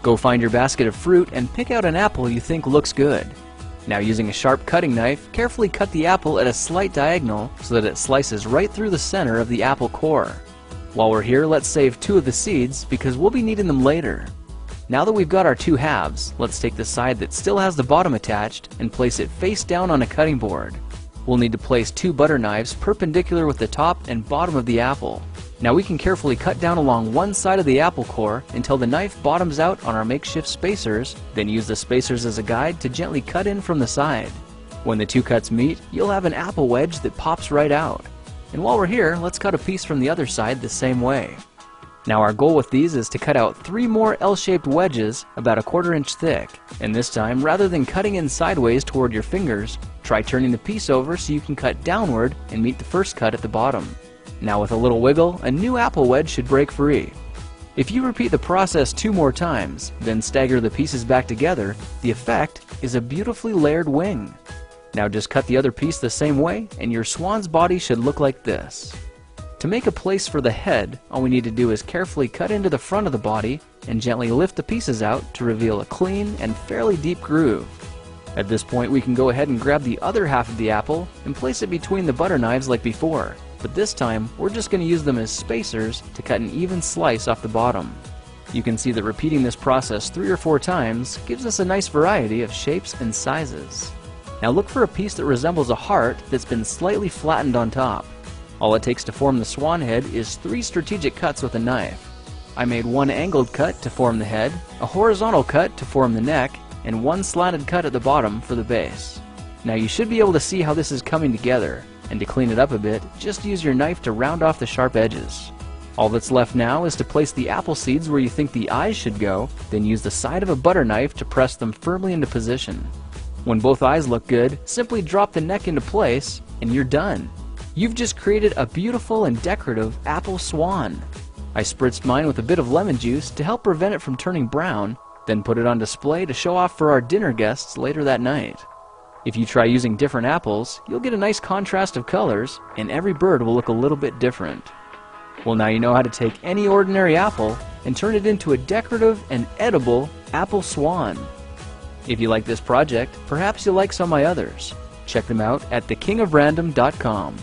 Go find your basket of fruit and pick out an apple you think looks good. Now, using a sharp cutting knife, carefully cut the apple at a slight diagonal so that it slices right through the center of the apple core. While we're here, let's save 2 of the seeds because we'll be needing them later. Now that we've got our 2 halves, let's take the side that still has the bottom attached and place it face down on a cutting board. We'll need to place 2 butter knives perpendicular with the top and bottom of the apple. Now we can carefully cut down along one side of the apple core until the knife bottoms out on our makeshift spacers, then use the spacers as a guide to gently cut in from the side. When the 2 cuts meet, you'll have an apple wedge that pops right out. And while we're here, let's cut a piece from the other side the same way. Now our goal with these is to cut out 3 more L-shaped wedges about 1/4 inch thick. And this time, rather than cutting in sideways toward your fingers, try turning the piece over so you can cut downward and meet the first cut at the bottom. Now with a little wiggle, a new apple wedge should break free. If you repeat the process 2 more times, then stagger the pieces back together, the effect is a beautifully layered wing. Now just cut the other piece the same way and your swan's body should look like this. To make a place for the head, all we need to do is carefully cut into the front of the body and gently lift the pieces out to reveal a clean and fairly deep groove. At this point, we can go ahead and grab the other half of the apple and place it between the butter knives like before, but this time we're just going to use them as spacers to cut an even slice off the bottom. You can see that repeating this process 3 or 4 times gives us a nice variety of shapes and sizes. Now look for a piece that resembles a heart that's been slightly flattened on top. All it takes to form the swan head is 3 strategic cuts with a knife. I made 1 angled cut to form the head, a horizontal cut to form the neck, and 1 slanted cut at the bottom for the base. Now you should be able to see how this is coming together, and to clean it up a bit, just use your knife to round off the sharp edges. All that's left now is to place the apple seeds where you think the eyes should go, then use the side of a butter knife to press them firmly into position. When both eyes look good, simply drop the neck into place, and you're done. You've just created a beautiful and decorative apple swan. I spritzed mine with a bit of lemon juice to help prevent it from turning brown, then put it on display to show off for our dinner guests later that night. If you try using different apples, you'll get a nice contrast of colors, and every bird will look a little bit different. Well, now you know how to take any ordinary apple and turn it into a decorative and edible apple swan. If you like this project, perhaps you'll like some of my others. Check them out at thekingofrandom.com.